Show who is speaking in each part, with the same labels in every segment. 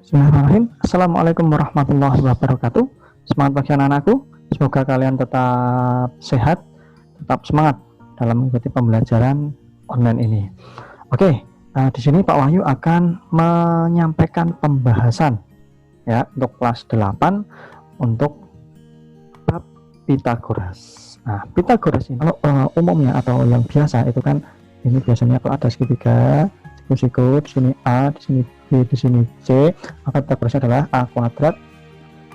Speaker 1: Bismillahirrahmanirrahim. Assalamualaikum warahmatullahi wabarakatuh. Semangat pagi anak-anakku. Semoga kalian tetap sehat, tetap semangat dalam mengikuti pembelajaran online ini. Oke, di sini Pak Wahyu akan menyampaikan pembahasan ya untuk kelas 8 untuk bab Pitagoras. Nah, Pitagoras ini kalau umumnya atau yang biasa itu kan ini biasanya kalau ada segitiga, siku-siku, di sini A, di sini B, di sini C, maka Pitagorasnya adalah A kuadrat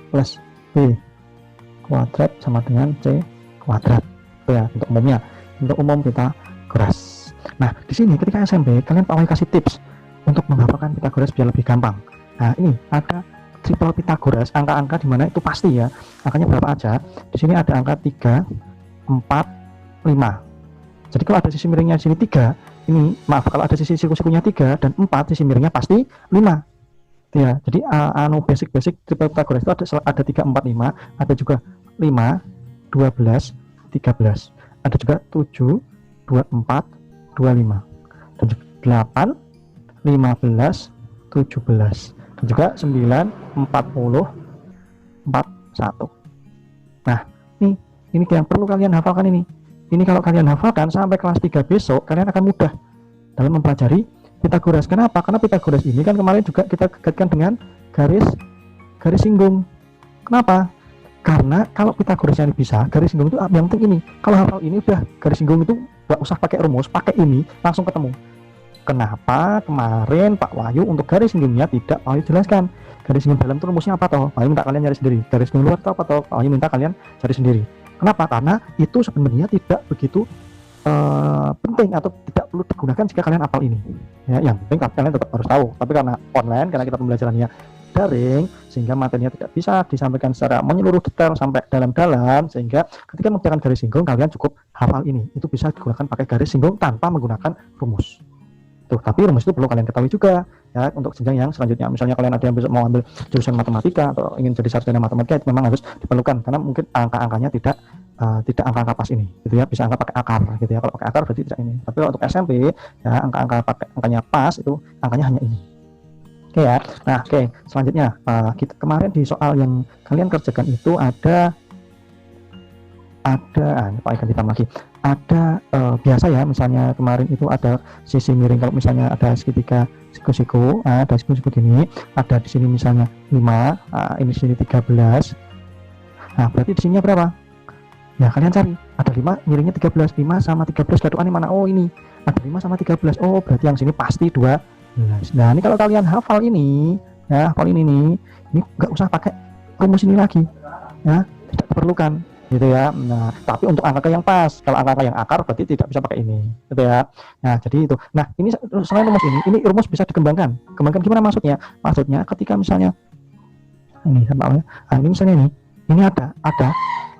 Speaker 1: plus B kuadrat sama dengan C kuadrat. Itu ya untuk umumnya. Untuk umum Pitagoras. Nah, di sini ketika SMP kalian Pak Wahyu kasih tips untuk menghafalkan Pitagoras biar lebih gampang. Nah, ini ada triple Pitagoras, angka-angka di mana itu pasti ya. Angkanya berapa aja? Di sini ada angka 3, 4, 5. Jadi kalau ada sisi miringnya di sini 3, ini maaf kalau ada sisi siku-sikunya 3 dan 4, sisi miringnya pasti 5. Ya, jadi basic triple Pitagoras itu ada 3, 4, 5, ada juga 5, 12, 13. Ada juga 7, 24, 25. Dan juga 8, 15, 17. Dan juga 9, 40, 41. Nah, ini yang perlu kalian hafalkan ini. Ini kalau kalian hafalkan sampai kelas 3 besok, kalian akan mudah dalam mempelajari Pitagoras. Kenapa? Karena Pitagoras ini kan kemarin juga kita kaitkan dengan garis singgung. Kenapa? Karena kalau Pitagorasnya bisa, garis singgung itu yang penting ini. Kalau hafal ini udah garis singgung itu nggak usah pakai rumus, pakai ini langsung ketemu. Kenapa kemarin Pak Wahyu untuk garis singgungnya tidak Pak Wahyu jelaskan? Garis singgung dalam itu rumusnya apa toh? Pak Wahyu minta kalian cari sendiri. Garis singgung luar itu apa toh? Pak Wahyu minta kalian cari sendiri. Kenapa? Karena itu sebenarnya tidak begitu penting atau tidak perlu digunakan jika kalian hafal ini. Ya, yang penting kalian tetap harus tahu. Tapi karena online, karena kita pembelajarannya daring, sehingga materinya tidak bisa disampaikan secara menyeluruh detail sampai dalam-dalam, sehingga ketika menggunakan garis singgung kalian cukup hafal ini. Itu bisa digunakan pakai garis singgung tanpa menggunakan rumus. Tuh, tapi rumus itu perlu kalian ketahui juga ya untuk jenjang yang selanjutnya. Misalnya kalian ada yang besok mau ambil jurusan matematika atau ingin jadi sarjana matematika, itu memang harus diperlukan karena mungkin angka-angkanya tidak angka-angka pas ini gitu ya, bisa angka pakai akar gitu ya. Kalau pakai akar berarti tidak ini. Tapi kalau untuk SMP ya angka-angka pakai angkanya pas itu angkanya hanya ini. Oke ya. Nah, oke, selanjutnya kita kemarin di soal yang kalian kerjakan itu ada Pak ikan hitam lagi. Ada biasa ya, misalnya kemarin itu ada sisi miring, kalau misalnya ada segitiga siku-siku, ada siku-siku gini, ada di sini misalnya 5, ini di sini 13. Nah, berarti di sini berapa? Ya, kalian cari. Ada 5, miringnya 13. 5 sama 13 gaduan mana? Oh, ini. Ada 5 sama 13. Oh, berarti yang sini pasti 12. Nah, ini kalau kalian hafal ini, ya, hafal ini nih, ini nggak usah pakai rumus ini lagi. Ya, tidak diperlukan. Gitu ya. Nah, tapi untuk angka yang pas, kalau angka yang akar berarti tidak bisa pakai ini, gitu ya. Nah, jadi itu. Nah, ini selain rumus ini rumus bisa dikembangkan. Kembangkan gimana maksudnya? Maksudnya ketika misalnya ini sama ya. Nah, ini misalnya ini ada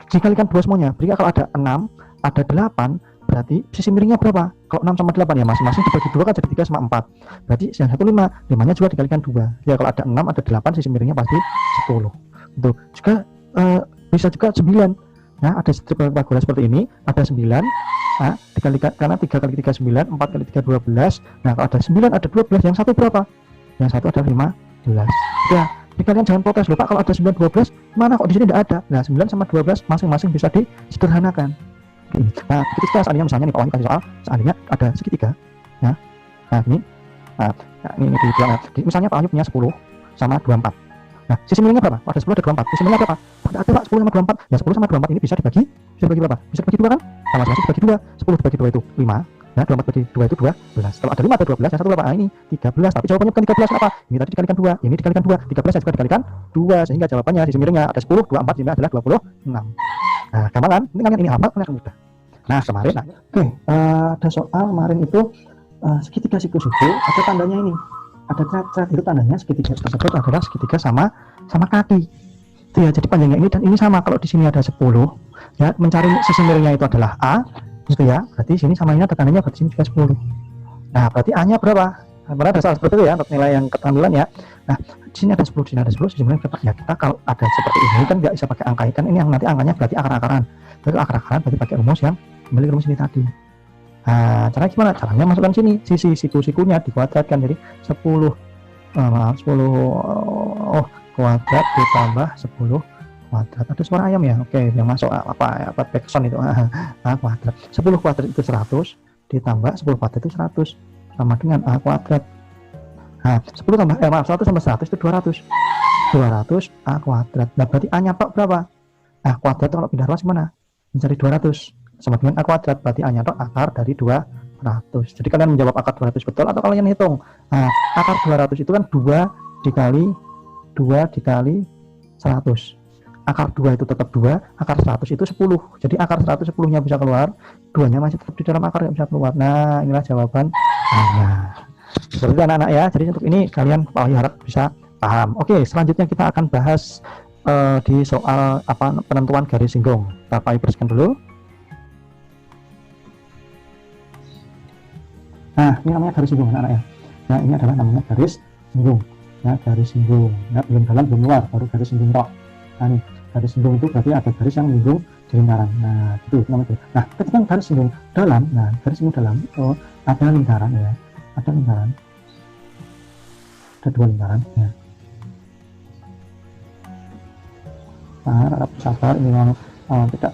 Speaker 1: dikalikan 2 semuanya. Berarti kalau ada 6, ada 8, berarti sisi miringnya berapa? Kalau 6 sama 8 ya masing-masing dibagi 2 kan jadi 3 sama 4. Berarti yang 1 5, 5-nya juga dikalikan 2. Ya kalau ada 6, ada 8, sisi miringnya pasti 10. Itu juga bisa juga 9. Ya, ada triple Pitagoras seperti ini, ada 9, nah, dikalikan karena 3 kali 3 9, 4 kali 3 12. Nah, kalau ada 9, ada 12, yang satu berapa? Yang satu ada 15. Ya, jadi kalian jangan protes loh Pak, kalau ada 9 12, mana kok di sini tidak ada? Nah, 9 sama 12 masing-masing bisa disederhanakan. Gini. Nah, ketika seandainya misalnya nih Pak Wahyu kasih soal, seandainya ada segitiga, ya. Nah, ini ini dibilang, misalnya Pak Wahyu punya 10 sama 24. Nah, sisi miringnya berapa? Ada 10, ada 24. Sisi miringnya berapa? Ada Pak, 10 sama 24. Ya, 10 sama 24 ini bisa dibagi berapa? Bisa dibagi 2 kan? Sama masing-masing dibagi 2. 10 dibagi 2 itu 5. Ya, 24 bagi 2 itu 12. Kalau ada 5 ada 12, yang satu berapa? Nah, ini 13. Tapi jawabannya bukan 13 apa? Ini tadi dikalikan 2, ini dikalikan 2. 13 juga dikalikan 2, sehingga jawabannya sisi miringnya ada 10, 24 jadinya adalah 26. Nah, gampang kan? Ini kalian ini hafal, kalian akan mudah. Nah, kemarin ada soal kemarin itu segitiga siku-siku, ada tandanya ini. Ada cat-cat, itu tandanya segitiga tersebut adalah segitiga sama kaki. Itu ya, jadi panjangnya ini dan ini sama. Kalau di sini ada 10, ya mencari sisi miringnya itu adalah A, gitu ya. Berarti sini sama ini ada tandanya, berarti sini juga 10. Nah, berarti A-nya berapa? Karena ada salah seperti itu ya untuk nilai yang keterampilan ya. Nah, di sini ada 10, di sini ada 10, sisi miringnya berapa? Ya, kita kalau ada seperti ini kan nggak bisa pakai angka, kan ini yang nanti angkanya berarti akar-akaran. Jadi akar-akaran berarti pakai rumus yang kembali rumus ini tadi. Nah, caranya gimana? Caranya masukkan sini, sisi siku-sikunya dikuadratkan jadi 10 Oh, kuadrat ditambah 10 kuadrat. Ada suara ayam ya? Oke, yang masuk apa backsound itu. Kuadrat. 10 kuadrat itu 100 ditambah 10 kuadrat itu 100 sama dengan A kuadrat. Nah, 10 tambah 100 tambah 100 itu 200. 200 A kuadrat. Nah, berarti A nya tok berapa? A kuadrat kalau pindah ruas gimana? Mencari 200 sama dengan A kuadrat. Berarti A nya tok akar dari 200. Jadi kalian menjawab akar 200 betul atau kalian hitung? Nah, akar 200 itu kan 2 dikali 100. Akar 2 itu tetap 2, akar 100 itu 10. Jadi akar 100 10-nya bisa keluar, 2-nya masih tetap di dalam akar yang bisa keluar. Nah, inilah jawaban. Nah, seperti itu anak-anak ya. Jadi untuk ini kalian harap bisa paham. Oke, selanjutnya kita akan bahas di soal penentuan garis singgung. Bapak Ibu bersihkan dulu. Nah, ini namanya garis singgung anak-anak ya. Nah, ini adalah namanya garis singgung. Ya, garis singgung. Ya, belum dalam belum luar, baru garis singgung tok. Nah, nih garis singgung itu berarti ada garis yang menyinggung di lingkaran. Nah, itu namanya. Nah, ketika garis singgung dalam, garis singgung dalam ada lingkaran ya, ada lingkaran, ada 2 lingkaran ya. Nah, harap sabar, ini memang tidak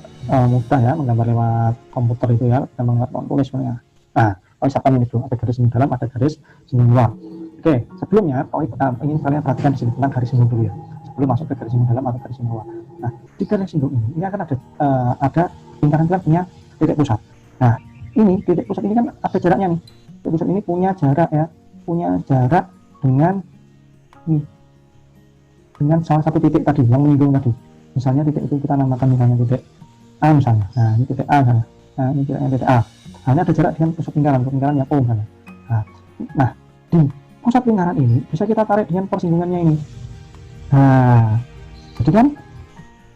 Speaker 1: mudah ya menggambar lewat komputer itu ya, kita menggunakan tulis sebenarnya. Nah, siapa ini dulu, ada garis singgung dalam, ada garis singgung luar. Oke, sebelumnya ingin kalian perhatikan di sini tentang garis singgung dulu ya. Sebelum masuk ke garis singgung dalam atau garis singgung luar. Nah, di garis singgung ini akan ada lingkaran kan punya titik pusat. Nah, ini titik pusat ini kan ada jaraknya nih. Titik pusat ini punya jarak ya, punya jarak dengan salah satu titik tadi yang menyinggung tadi. Misalnya titik itu kita namakan misalnya titik A misalnya. Nah, ini titik A misalnya. Nah, ini titik A. Nah, ini ada jarak dengan pusat lingkaran yang O misalnya. Nah, di pusat lingkaran ini bisa kita tarik dengan persinggungannya ini. Nah, jadi kan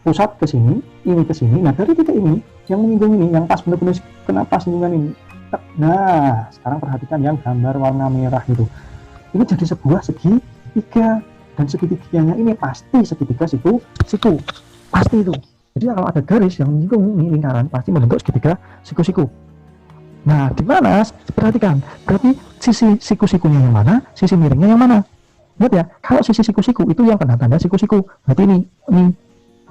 Speaker 1: pusat ke sini, ini ke sini. Nah, dari titik ini yang menyinggung ini, yang pas benar-benar kena pas singgungan ini. Nah, sekarang perhatikan yang gambar warna merah itu. Ini jadi sebuah segitiga, dan segitiganya ini pasti segitiga siku. Pasti itu. Jadi kalau ada garis yang menyinggung ini lingkaran, pasti membentuk segitiga siku-siku. Nah, di mana? Perhatikan. Berarti sisi siku-sikunya yang mana? Sisi miringnya yang mana? Lihat ya, kalau sisi siku-siku itu yang kena tanda siku-siku. Berarti ini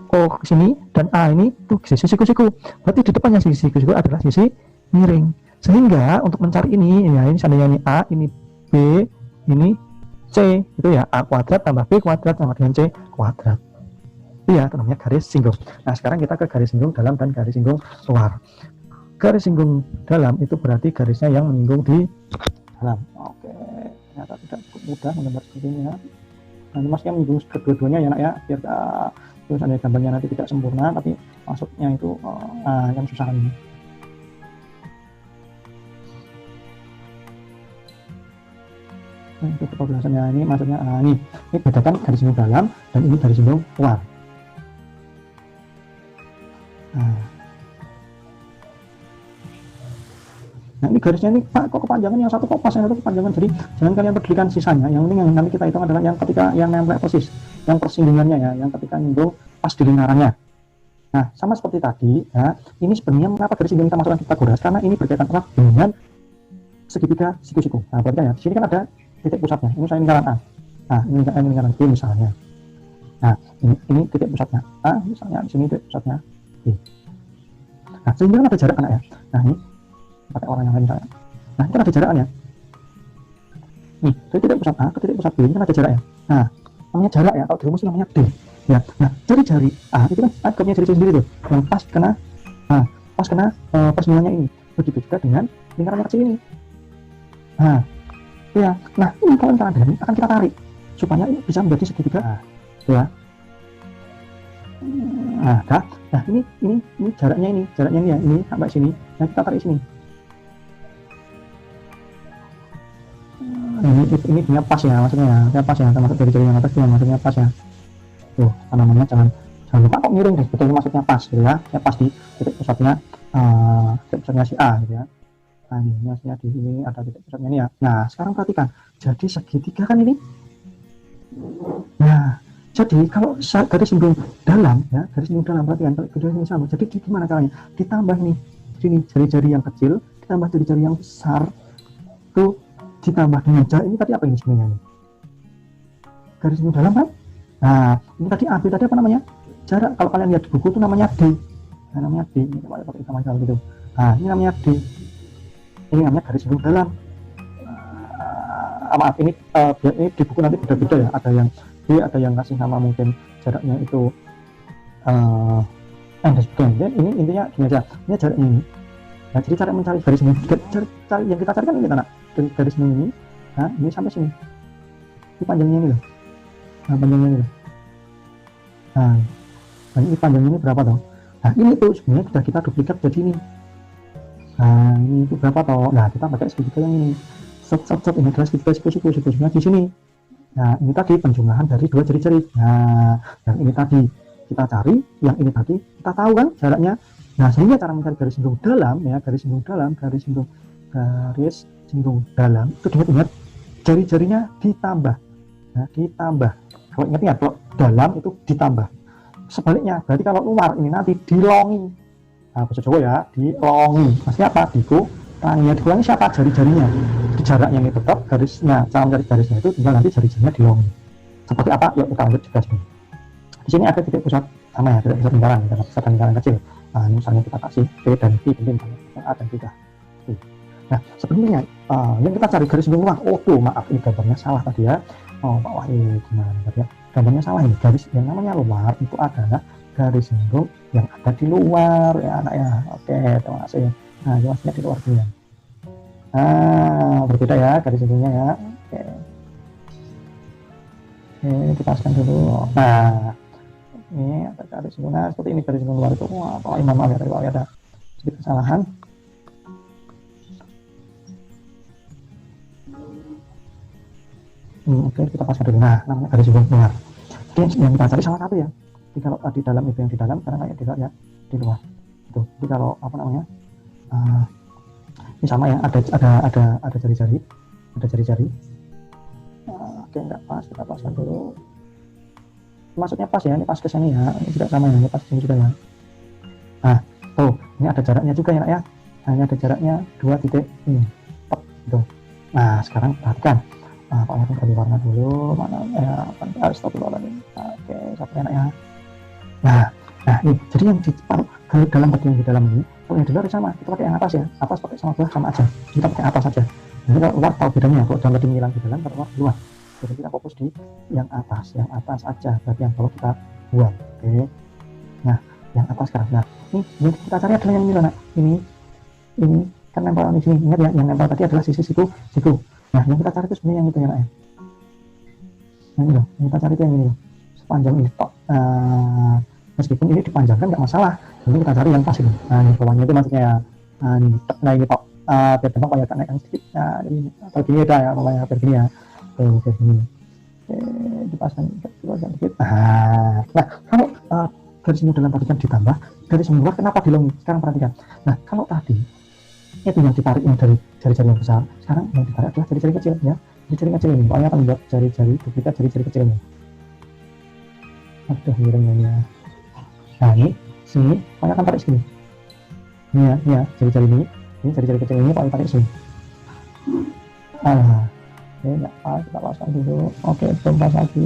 Speaker 1: O ke sini dan A ini tuh sisi siku-siku. Berarti di depannya sisi siku-siku adalah sisi miring. Sehingga untuk mencari ini, ya ini seandainya ini A, ini B, ini C, itu ya A kuadrat tambah B kuadrat sama dengan C kuadrat. Itu ya namanya garis singgung. Nah, sekarang kita ke garis singgung dalam dan garis singgung luar. Garis singgung dalam itu berarti garisnya yang menyinggung di dalam. Oke, ternyata tidak cukup mudah menggambar seperti ini ya. Nah, ini masnya menyinggung kedua-duanya ya nak ya, biar terus ada gambarnya nanti tidak sempurna, tapi maksudnya itu yang susah ini. Nah, itu penjelasannya ini maksudnya ini bedakan garis singgung dalam dan ini garis singgung luar. Nah, ini garisnya ini Pak, kok kepanjangan, yang satu kok pas, yang satu kepanjangan. Jadi jangan kalian pedulikan sisanya. Yang penting yang nanti kita hitung adalah yang ketika yang nempel persis, yang persinggungannya ya, yang ketika nyinggung pas di lingkarannya. Nah, sama seperti tadi ya, ini sebenarnya mengapa garis singgung kita masukkan Pitagoras, karena ini berkaitan erat dengan segitiga siku-siku. Nah, berarti ya, di sini kan ada titik pusatnya. Ini saya lingkaran A. Nah, ini lingkaran B misalnya. Nah, ini titik pusatnya A, misalnya di sini titik pusatnya B. Nah, sehingga kan ada jarak anak ya. Nah, ini pakai orang yang lain misalnya. Nah, ini kan ada jaraknya. Nih, dari titik pusat A ke titik pusat B ini kan ada jarak ya. Nah, namanya jarak ya, kalau di rumus namanya D. Ya, nah jari-jari A itu kan ada punya jari sendiri tuh, yang pas kena, persinggungannya ini. Begitu juga dengan lingkaran yang kecil ini. Nah, ya, nah ini kalau lingkaran dalam akan kita tarik supaya ini bisa menjadi segitiga. Ya. Nah, ini jaraknya ini ya, ini sampai sini. Nah, kita tarik sini. Ini punya pas ya, maksudnya ya, pas ya, termasuk dari jari yang atas juga maksudnya pas ya. Tuh, apa namanya, jangan lupa kok miring deh, betul maksudnya pas gitu ya, pas di titik pusatnya si A gitu ya. Nah, ini maksudnya di sini ada titik pusatnya ini ya. Nah, sekarang perhatikan, jadi segitiga kan ini. Nah, jadi kalau garis singgung dalam ya, garis singgung dalam perhatikan, kalau garis ini sama, jadi gimana caranya? Ditambah ini, sini jari-jari yang kecil, ditambah jari-jari yang besar, tuh ditambah dengan jarak ini tadi apa ini sebenarnya ini? Garis singgung dalam kan? Nah, ini tadi AB tadi apa namanya? Jarak. Kalau kalian lihat di buku itu namanya D. Nah, namanya D. Ini pakai sama gitu. Nah, ini namanya D. Ini namanya garis singgung dalam. Maaf, ini di buku nanti beda-beda ya. Ada yang D, ada yang kasih nama mungkin jaraknya itu dan sebagainya. Ini intinya gini aja. Ini jaraknya ini. Nah, jadi cara mencari garis singgung, yang kita cari kan ini, anak. Dari garis singgung ini. Nah, ini sampai sini. Ini panjangnya ini loh. Nah, panjangnya ini loh. Nah, ini panjangnya ini berapa toh? Nah, ini tuh sebenarnya sudah kita duplikat jadi ini. Nah, ini itu berapa toh? Nah, kita pakai segitiga yang ini. Set ini adalah segitiga siku-sikunya di sini. Nah, ini tadi penjumlahan dari dua jari-jari. Nah, yang ini tadi kita cari, yang ini tadi kita tahu kan jaraknya. Nah, sehingga cara mencari garis singgung dalam ya, garis singgung dalam itu ingat jari-jarinya ditambah. Nah, ditambah. Kalau ingat ya, kalau dalam itu ditambah. Sebaliknya, berarti kalau luar ini nanti dilongi. Nah, bahasa Jawa ya, dilongi. Maksudnya apa? Dikurangi. Dikurangi siapa? Jari-jarinya. Di jaraknya ini tetap, garisnya, cara mencari garisnya itu tinggal nanti jari-jarinya dilongi. Seperti apa? Yuk kita lanjut juga sini. Di sini ada titik pusat sama ya, titik pusat lingkaran, pusat lingkaran kecil. Nah, ini misalnya kita kasih P dan Q, A dan 3. Nah, sebenarnya yang kita cari garis singgung luar. Oh tuh, maaf, ini gambarnya salah tadi ya. Oh, Pak Wahyu, gimana tadi ya? Gambarnya salah ini. Garis yang namanya luar itu adalah garis singgung yang ada di luar ya anak ya. Oke, terima kasih. Nah, jelasnya di luar dia. Nah, berbeda ya garis singgungnya ya. Oke. Oke, dipaskan dulu. Nah, ini ada garis singgung. Nah, seperti ini garis singgung luar itu. Wah, Pak Wahyu, maaf ya, tadi ada sedikit kesalahan. Oke, kita pasang dulu. Nah, namanya garis singgung luar. Jadi yang kita cari salah satu ya. Jadi kalau tadi dalam itu yang di dalam, karena kayak di luar ya, di luar. Itu. Jadi kalau apa namanya? Ini sama ya. Ada jari-jari, ada jari-jari. Oke, enggak pas. Kita pasang dulu. Maksudnya pas ya. Ini pas ke sini ya. Ini juga sama ya. Ini pas ke sini juga ya. Nah, tuh. Ini ada jaraknya juga ya, nak ya. Nah, ini ada jaraknya 2 titik ini. Gitu. Nah, sekarang perhatikan. Pak Aaron ganti warna dulu, mana ya, astagfirullahaladzim. Oke, sampai enak ya. Nah, ini jadi yang di dalam bagian di dalam ini, kalau yang di luar sama, kita pakai yang atas ya, atas pakai sama bawah sama aja, kita pakai atas saja. Jadi kalau luar tahu bedanya, kalau dalam tadi mengilang di dalam, kalau luar, jadi kita fokus di yang atas aja, berarti yang bawah kita buang. Oke. Nah, yang atas sekarang. Nah, ini yang kita cari adalah yang ini loh, nak. Ini kan nempel di sini. Ingat ya, yang nempel tadi adalah sisi situ. Nah, yang kita cari itu sebenarnya yang itu ya, nak ya. Nah, ini loh, yang kita cari itu yang ini loh, sepanjang ini tok. Meskipun ini dipanjangkan nggak masalah, jadi kita cari yang pas itu. Nah, ini bawahnya itu maksudnya ya. Nah ini tok. Biar gampang Pak ya, naikkan sedikit. Nah, ini atau gini udah ya, pokoknya biar gini ya. Kayak gini. Oke, dipasang sedikit. Nah, kalau garis singgung dalam tadi kan ditambah, garis singgung luar kenapa dilongi? Sekarang perhatikan. Nah, kalau tadi itu yang ditarik ini dari jari-jari yang besar, sekarang yang ditarik adalah jari-jari kecil ya. Jari-jari kecil ini, pokoknya akan membuat jari-jari duplikat jari-jari kecil ini. Aduh, miringnya ini ya. Nah, ini sini, pokoknya akan tarik sini. Ini ya, jari-jari ini jari-jari kecil ini pokoknya tarik sini. Oke, enggak pas, kita pasang dulu. Oke, pas lagi.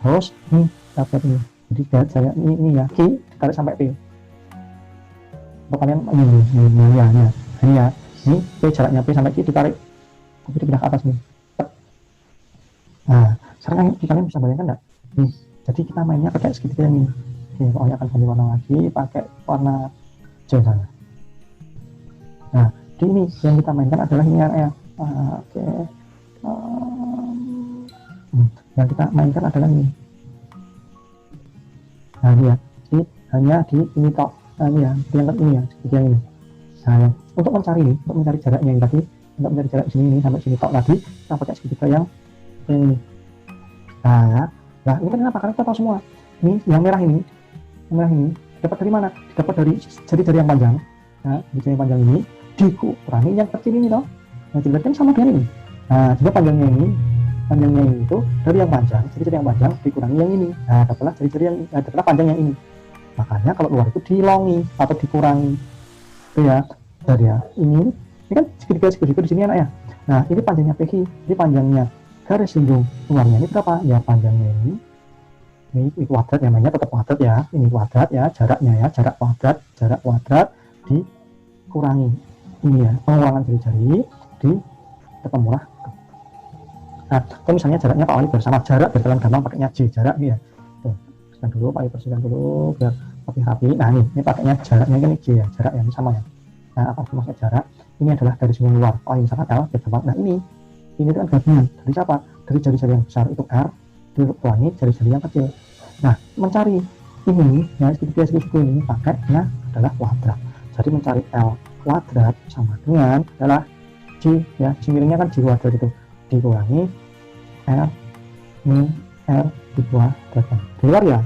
Speaker 1: Terus nih dapat ini. Jadi saya ini ya, Q ditarik sampai P. Untuk kalian ini ya. Ini P jaraknya P sampai Q ditarik. Tapi dipindah ke atas nih. Nah, sekarang kalian bisa bayangkan enggak? Nih, jadi kita mainnya pakai segitiga yang ini. Oke, pokoknya akan ganti warna lagi, pakai warna hijau sana. Nah, di ini yang kita mainkan adalah ini ya. Oke. Yang kita mainkan adalah ini. Nah, ini ya. Ini hanya di ini tok. Nah, ini ya, diangkat ini ya, seperti yang ini. Nah, untuk mencari jaraknya yang tadi, untuk mencari jarak sini ini sampai sini tok tadi, kita pakai segitiga yang ini. Nah, ini kan kenapa? Karena kita tahu semua. Ini yang merah ini dapat dari mana? Dapat dari jari-jari yang panjang. Nah, jari yang panjang ini dikurangi yang kecil ini toh. Nah, dilihat kan sama dengan ini. Nah, juga panjangnya ini itu dari yang panjang, jari-jari yang panjang dikurangi yang ini. Nah, dapatlah jari-jari yang dapatlah panjang yang ini. Makanya kalau luar itu dilongi atau dikurangi. Itu ya. Dari ya, ini kan segitiga di sini anak ya. Nah, ini panjangnya PQ, ini panjangnya garis singgung luarnya ini berapa? Ya panjangnya ini kuadrat, yang namanya tetap kuadrat ya, ini kuadrat ya, jaraknya ya, jarak kuadrat dikurangi ini ya, pengulangan jari-jari di temulah. Nah, kalau misalnya jaraknya Pak Wali bersama jarak, biar kalian gampang pakainya J, jarak ini ya. Bersihkan dulu, Pak Wali bersihkan dulu biar rapi-rapi. Nah ini pakainya jaraknya ini J ya, jarak yang sama ya. Nah apa maksudnya jarak? Ini adalah garis singgung luar. Pak Wali misalkan L, biar gampang. Nah ini kan gabungan dari siapa? Dari jari-jari yang besar itu R dikurangi jari-jari yang kecil. Nah mencari ini ya, segitiga ini pakainya adalah kuadrat. Jadi mencari L kuadrat sama dengan adalah J ya, J miringnya kan J kuadrat itu dikurangi R min R di kuadrat di luar ya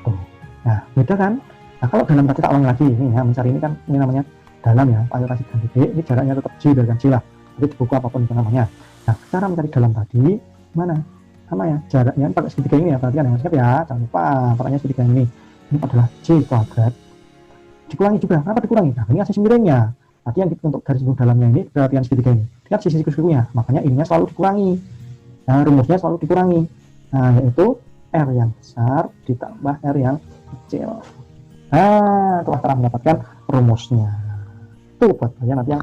Speaker 1: tuh. Nah beda kan. Nah kalau dalam tadi tak ulang lagi ini ya, mencari ini kan ini namanya dalam ya, Pak kasih ganti B, ini jaraknya tetap J dari J lah, jadi di buku apapun itu namanya. Nah cara mencari dalam tadi mana sama ya, jaraknya pakai segitiga ini ya, perhatikan yang siap ya, jangan lupa pakainya segitiga ini adalah J kuadrat dikurangi juga, apa dikurangi? Nah ini kan sisi miringnya. Tadi yang untuk garis singgung dalamnya ini perhatian segitiga ini, lihat sisi sikunya, makanya ininya selalu dikurangi. Nah rumusnya selalu dikurangi, nah yaitu R yang besar ditambah R yang kecil. Nah telah telah mendapatkan rumusnya. Itu buat kalian nanti yang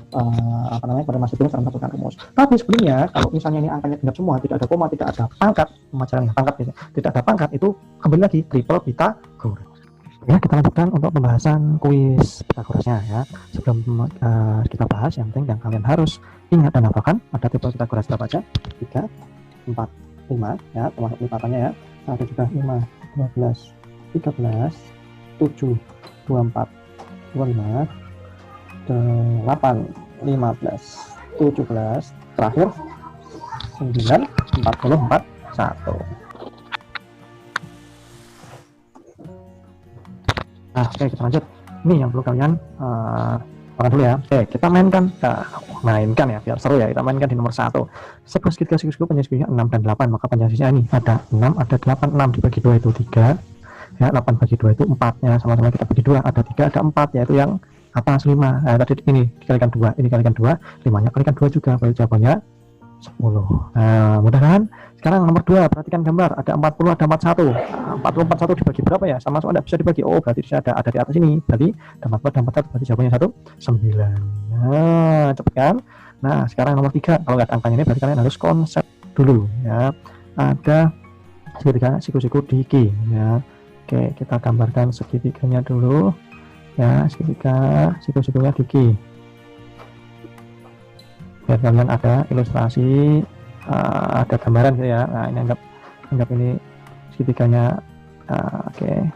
Speaker 1: pada masa itu sekarang mendapatkan rumus. Tapi sebelumnya kalau misalnya ini angkanya genap semua, tidak ada koma, tidak ada pangkat, pemacarannya pangkat ya, tidak ada pangkat, itu kembali lagi triple Pythagoras. Ya, kita lanjutkan untuk pembahasan kuis Pythagorasnya ya. Sebelum kita bahas, yang penting yang kalian harus ingat dan hafalkan ada triple Pythagoras berapa aja? 3, 4, 5 ya, termasuk lipatannya ya. 1 juga 5, 12, 13, 7, 24, 25, 8, 15, 17, terakhir 9, 44, 1. Nah, oke kita lanjut. Ini yang perlu kalian makan dulu ya. Oke, kita mainkan ya biar seru ya. Kita mainkan di nomor 1. Sebuah segitiga siku panjang 6 dan 8, maka panjang sisinya ini ada 6, ada 8, 6 dibagi 2 itu 3. Ya, 8 bagi 2 itu 4 ya, sama-sama kita bagi 2, ada 3, ada 4 yaitu yang atas 5. Nah, tadi ini dikalikan 2, ini dikalikan 2, 5-nya kalikan 2 juga, berarti jawabannya 10. Nah, mudah kan? Sekarang nomor 2, perhatikan gambar, ada 40, ada 41. 40, 41 dibagi berapa ya? Sama-sama tidak bisa dibagi. Oh, berarti ada di atas ini. Berarti ada 40, ada 41, berarti jawabannya 9. Nah, cepet kan? Nah, sekarang nomor 3, kalau nggak ada angkanya ini berarti kalian harus konsep dulu ya. Ada segitiga siku-siku di Q ya. Oke, kita gambarkan segitiganya dulu ya, segitiga siku-sikunya di Q. Biar kalian ada ilustrasi, ada gambaran gitu ya. Nah ini anggap ini segitiganya. Oke.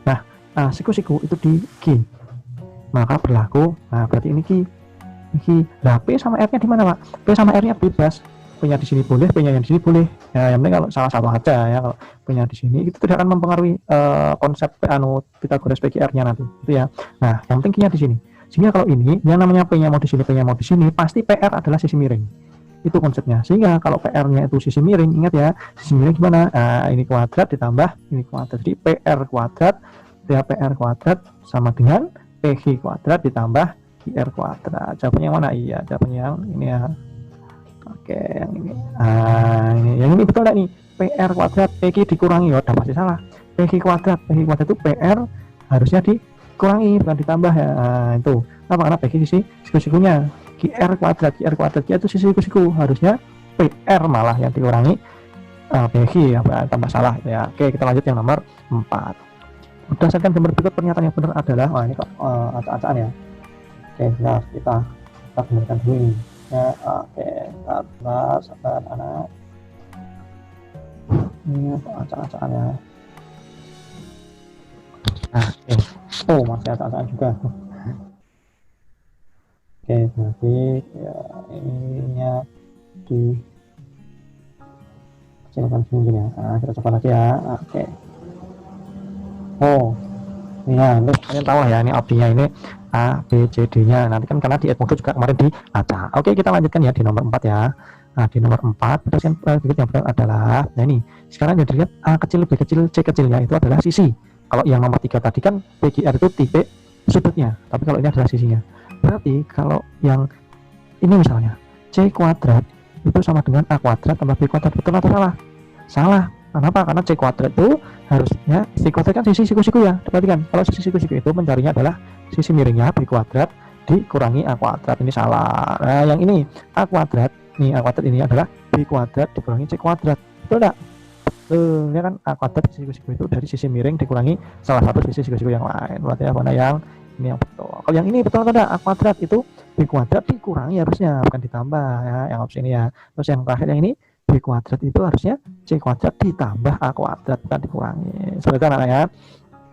Speaker 1: Nah siku-siku itu di Q, maka berlaku. Nah berarti ini Q. Nah P sama R nya di mana Pak? P sama R nya bebas. P nya di sini boleh, P nya yang di sini boleh. Ya yang penting kalau salah satu aja ya. Kalau P nya di sini itu tidak akan mempengaruhi konsep Pythagoras PQR nya nanti itu ya. Nah yang penting Q nya di sini. Sehingga kalau ini yang namanya P-nya mau di sini, P-nya mau di sini, pasti PR adalah sisi miring. Itu konsepnya. Sehingga kalau PR-nya itu sisi miring, ingat ya, sisi miring gimana? Nah, ini kuadrat ditambah ini kuadrat. Jadi PR kuadrat, ya PR kuadrat sama dengan PQ kuadrat ditambah QR kuadrat. Jawabannya yang mana? Iya, jawabannya yang ini ya. Oke, yang ini. Yang ini betul enggak nih? PR kuadrat PQ dikurangi, udah pasti salah. PQ kuadrat itu PR harusnya dikurangi bukan ditambah ya. Nah, itu apa? Karena bagi sisi siku-sikunya QR kuadrat itu sisi siku-siku, harusnya PR malah yang dikurangi PQ ya, tambah salah ya. Oke, kita lanjut yang nomor 4. Berdasarkan gambar berikut, pernyataan yang benar adalah ini kok acak-acakan ya. Oke, nah kita benarkan dulu ini ya. Oke, sabar anak, ini acak-acakan ya. Nah, oh masih acak-acakan juga. Oke, berarti ya ininya di kecilkan mungkin ya. Nah, kita coba lagi ya. Oke. Oh, ini ya, ini kalian tahu ya, ini opsinya ini A, B, C, D nya. Nanti kan karena di Edmodo juga kemarin diacak. Oke, kita lanjutkan ya di nomor 4 ya. Nah, di nomor 4 berdasarkan berikut yang benar adalah, nah ini sekarang jadi lihat A kecil, B kecil, C kecil ya, itu adalah sisi. Kalau yang nomor 3 tadi kan PQR itu tipe sudutnya, tapi kalau ini adalah sisinya. Berarti kalau yang ini misalnya C kuadrat itu sama dengan A kuadrat tambah B kuadrat. Betul atau salah? Salah. Kenapa? Karena C kuadrat itu harusnya, C kuadrat kan sisi siku-siku ya. Perhatikan, kalau sisi siku-siku itu mencarinya adalah sisi miringnya B kuadrat dikurangi A kuadrat. Ini salah. Nah, yang ini A kuadrat, nih A kuadrat ini adalah B kuadrat dikurangi C kuadrat. Betul enggak? Ini kan A kuadrat sisi siku-siku itu dari sisi miring dikurangi salah satu sisi siku-siku yang lain. Berarti mana yang ini yang betul. Kalau yang ini betul atau enggak? A kuadrat itu B kuadrat dikurangi harusnya, bukan ditambah ya, yang opsi ini ya. Terus yang terakhir yang ini B kuadrat itu harusnya C kuadrat ditambah A kuadrat, bukan dikurangi. Seperti itu ya.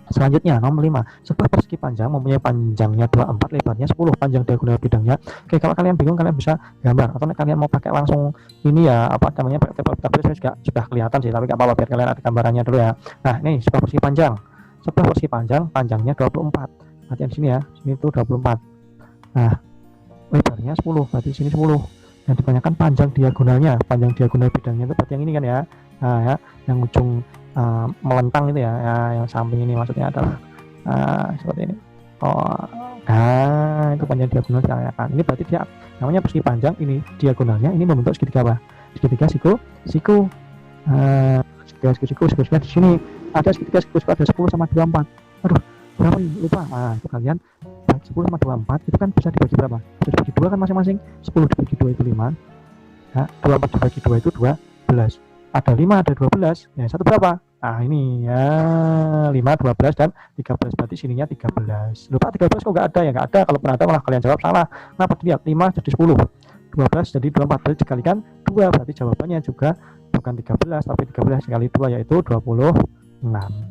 Speaker 1: Selanjutnya nomor 5, sebuah persegi panjang mempunyai panjangnya 24, lebarnya 10, panjang diagonal bidangnya. Oke, kalau kalian bingung kalian bisa gambar, atau kalian mau pakai langsung ini ya, apa namanya, tabel sudah kelihatan sih, tapi nggak apa-apa biar kalian ada gambarannya dulu ya. Nah, ini sebuah persegi panjang. Sebuah persegi panjang, panjangnya 24. Perhatian sini ya, sini tuh 24. Nah, lebarnya 10, berarti sini 10. Yang ditanyakan panjang diagonal bidangnya itu berarti yang ini kan ya. Nah, ya, yang ujung melentang itu ya, yang samping ini maksudnya adalah seperti ini. Nah, itu panjang diagonal ditanyakan. Ini berarti dia namanya persegi panjang, ini diagonalnya ini membentuk segitiga apa? Segitiga siku. Segitiga di sini ada segitiga siku ada 10 sama 24. Aduh, berapa ini? Lupa. Nah, itu kalian 10 sama 24 itu kan bisa dibagi berapa? Bisa dibagi 2 kan masing-masing. 10 dibagi 2 itu 5. Ya, 24 dibagi 2 itu 12. Ada 5, ada 12. Ya, satu berapa? Nah, ini ya 5, 12 dan 13. Berarti sininya 13. Lupa 13 kok nggak ada ya? Nggak ada. Kalau pernah ada malah kalian jawab salah. Kenapa? Dilihat 5 jadi 10. 12 jadi 24. Berarti dikalikan 2. Berarti jawabannya juga bukan 13 tapi 13 kali 2 yaitu 26.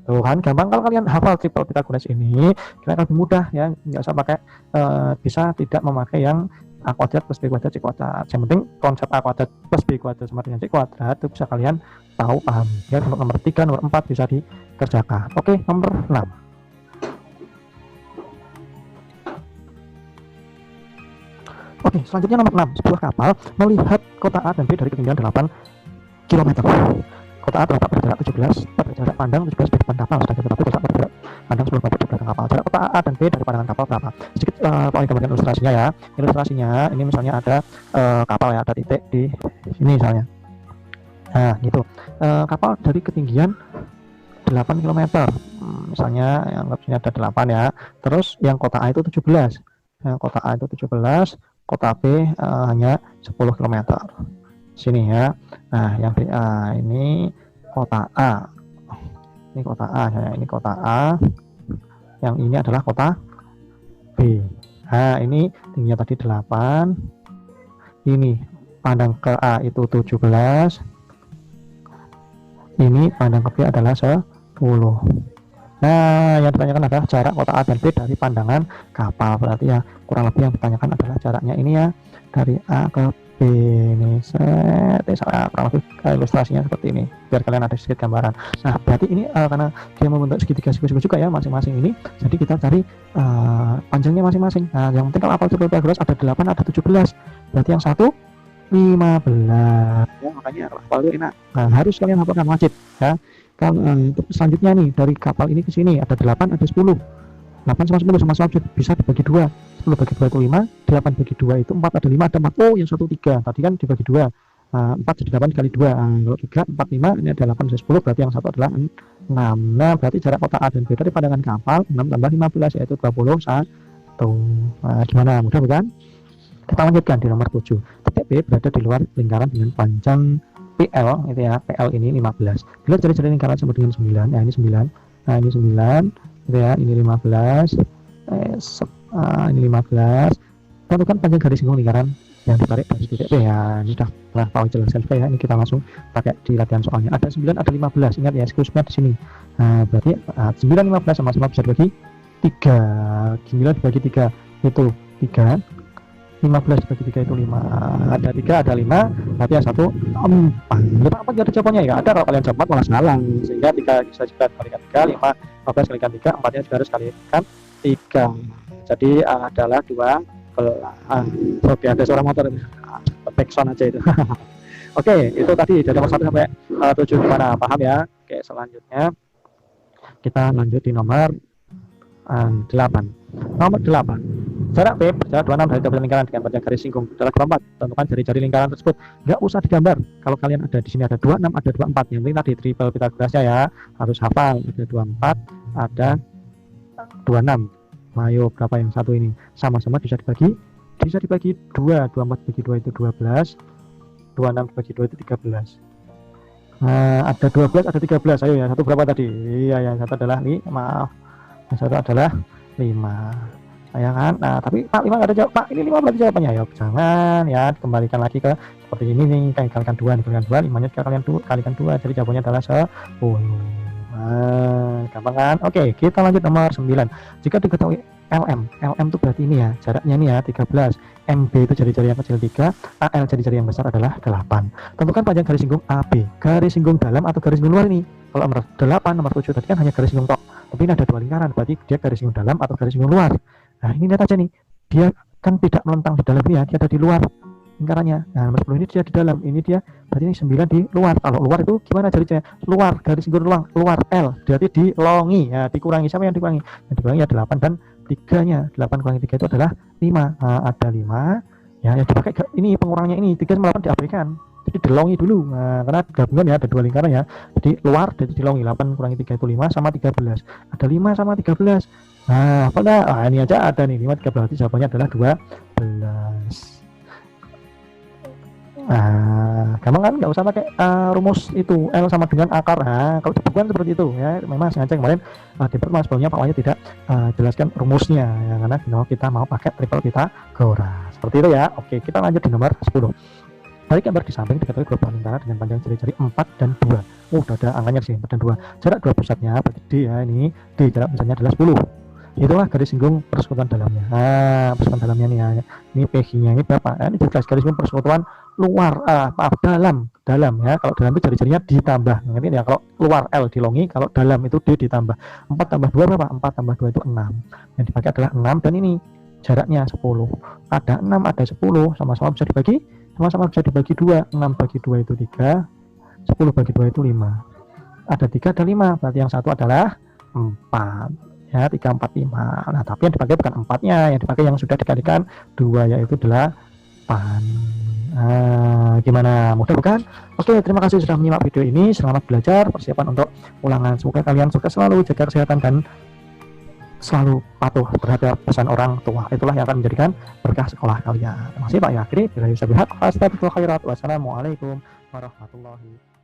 Speaker 1: Tuh kan gampang. Kalau kalian hafal triple Pythagoras ini kalian lebih mudah ya, nggak usah pakai bisa tidak memakai yang A kuadrat plus B kuadrat C kuadrat. Yang penting konsep A kuadrat plus B kuadrat sama dengan C kuadrat itu bisa kalian tahu, paham ya. Untuk nomor 3, nomor 4 bisa dikerjakan. Oke, nomor 6. Oke, selanjutnya nomor 6. Sebuah kapal melihat kota A dan B dari ketinggian 8 km. Kota A terletak pada jarak 17 pada jarak pandang 17 di depan kapal, sedangkan kota B terletak pada jarak pandang 10 meter di belakang kapal. Jarak kota A dan B dari pandangan kapal berapa? Sedikit paling gambarkan ilustrasinya ya. Ilustrasinya ini misalnya ada kapal ya, ada titik di sini misalnya. Nah, gitu. Kapal dari ketinggian 8 km. Misalnya anggap sini ada 8 ya. Terus yang kota A itu 17. Yang kota A itu 17, kota B hanya 10 km. Sini ya. Nah, yang B ini kota A. Ini kota A ya, ini kota A. Yang ini adalah kota B. Nah, ini tingginya tadi 8. Ini pandang ke A itu 17. Ini pandang ke B adalah 10. Nah, yang ditanyakan adalah jarak kota A dan B dari pandangan kapal. Berarti ya kurang lebih yang ditanyakan adalah jaraknya ini ya, dari A ke B ini. Kurang lebih ilustrasinya seperti ini biar kalian ada sedikit gambaran. Nah, berarti ini karena dia membentuk segitiga siku-siku juga ya masing-masing ini, jadi kita cari panjangnya masing-masing. Nah, yang penting kalau apel triple Pythagoras ada 8 ada 17, berarti yang satu 15 ya, makanya kapal itu enak. Nah, harus kalian hafalkan, wajib ya. Kalau untuk selanjutnya nih dari kapal ini ke sini ada 8 ada 10. 8 sama 10 sama-sama bisa dibagi 2. 10 bagi 2 itu 5, 8 bagi 2 itu 4, ada 5, ada 4. Oh, yang satu 3. Tadi kan dibagi 2. 4 jadi 8 kali 2. Kalau 3, 4, 5, ini ada 8 jadi 10, berarti yang satu adalah 6. Nah, berarti jarak kota A dan B dari pandangan kapal 6 tambah 15 yaitu 21. Nah, gimana? Mudah bukan? Kita lanjutkan di nomor 7. Titik B berada di luar lingkaran dengan panjang PL itu ya. PL ini 15. Bila jari-jari lingkaran sama dengan 9. Ya, ini 9. Nah, ini 9. Gitu ya, ini 15. Ini 15. Tentukan panjang garis singgung lingkaran yang ditarik dari titik B ya. Ini sudah pernah tahu jelaskan juga ya. Ini kita langsung pakai di latihan soalnya. Ada 9, ada 15. Ingat ya, sikusnya di sini. Nah, berarti 9 15 sama-sama bisa dibagi 3. 9 dibagi 3 itu 3. 15 dibagi 3 itu 5. Ada 3, ada 5. Berarti yang satu 4. Berapa apa ada jawabannya ya? Ada, kalau kalian jawab malah salah. Sehingga 3 bisa juga dikalikan 3, 5, 15 kalikan 3, 4-nya juga harus kalikan 3. Jadi adalah 2 belas. Oke, ada suara motor itu. Backsound aja itu. Oke, itu tadi dari nomor 1 sampai 7 gimana? Paham ya? Oke, selanjutnya kita lanjut di nomor 8. Nomor 8. Jarak B berjarak 26 dari tepi lingkaran dengan panjang garis singgung adalah 24. Tentukan jari-jari lingkaran tersebut. Nggak usah digambar. Kalau kalian ada di sini ada 26, ada 24. Yang penting tadi triple Pitagorasnya ya harus hafal. Ada 24, ada 26. Ayo berapa yang satu ini? Sama-sama bisa dibagi 2. 24 bagi 2 itu 12. 26 bagi 2 itu 13. Ada 12, ada 13. Ayo yang satu berapa tadi? Iya, yang satu adalah 5. Maaf. Yang satu adalah 5. Ya kan? Nah, tapi Pak 5 nggak ada jawab. Pak, ini 5 berarti jawabannya. Ya, jangan ya, kembalikan lagi ke seperti ini nih, kalikan 2, dikalikan 2, 5-nya kalikan 2. Jadi jawabannya adalah 10. Gampang kan? Oke, kita lanjut nomor 9. Jika diketahui LM itu berarti ini ya, jaraknya ini ya 13. MB itu jari-jari yang kecil 3, AL jari-jari yang besar adalah 8. Tentukan panjang garis singgung AB. Garis singgung dalam atau garis singgung luar ini? Kalau nomor 8, nomor 7 tadi kan hanya garis singgung tok. Tapi ini ada 2 lingkaran, berarti dia garis singgung dalam atau garis singgung luar. Nah, ini lihat aja nih. Dia kan tidak melentang di dalam ini ya, dia ada di luar lingkarannya. Nah, nomor 10 ini dia di dalam. Ini dia berarti ini 9 di luar. Kalau luar itu gimana jari-jarinya? Luar, garis singgung luar L. Berarti dilongi. Ya, dikurangi. Siapa yang dikurangi? Yang dikurangi ya 8 dan 3-nya. 8 kurangi 3 itu adalah 5. Nah, ada 5. Ya, yang dipakai ini pengurangnya ini 3 sama 8 diabaikan. Jadi dilongi dulu. Nah, karena gabungan ya ada 2 lingkaran ya. Jadi luar jadi dilongi. 8 kurangi 3 itu 5 sama 13. Ada 5 sama 13. Nah, pada ini aja ada nih 5 13, berarti jawabannya adalah 12. Nah, gampang kan, nggak usah pakai rumus itu L sama dengan akar. Nah, kalau bukan seperti itu ya, memang sengaja kemarin di pertemuan sebelumnya Pak Wahyu tidak jelaskan rumusnya ya, karena kita mau pakai triple Pitagoras seperti itu ya. Oke, kita lanjut di nomor 10. Dari gambar di samping diketahui grup lingkaran dengan panjang jari-jari 4 dan 2. Udah ada angkanya sih, 4 dan 2. Jarak 2 pusatnya berarti D ya, ini D, jarak pusatnya adalah 10. Itulah garis singgung persekutuan dalamnya. Persekutuan dalamnya nih ya. Ini PG-nya ini berapa? Ini jelas garis singgung persekutuan luar, dalam ya. Kalau dalam itu jari-jarinya ditambah. Ngerti ya? Kalau luar L dilongi, kalau dalam itu D ditambah. 4 tambah 2 berapa? 4 tambah 2 itu 6. Yang dipakai adalah 6 dan ini jaraknya 10. Ada 6, ada 10, sama-sama bisa dibagi 2. 6 bagi 2 itu 3. 10 bagi 2 itu 5. Ada 3, ada 5. Berarti yang satu adalah 4. Ya, 3, 4, 5. Nah, tapi yang dipakai bukan 4-nya, yang dipakai yang sudah dikalikan 2 yaitu 8. Gimana? Mudah bukan? Oke, terima kasih sudah menyimak video ini. Selamat belajar, persiapan untuk ulangan. Semoga kalian sukses selalu, jaga kesehatan dan selalu patuh terhadap pesan orang tua. Itulah yang akan menjadikan berkah sekolah kalian. Terima kasih Pak ya. Akhirnya, wassalamualaikum warahmatullahi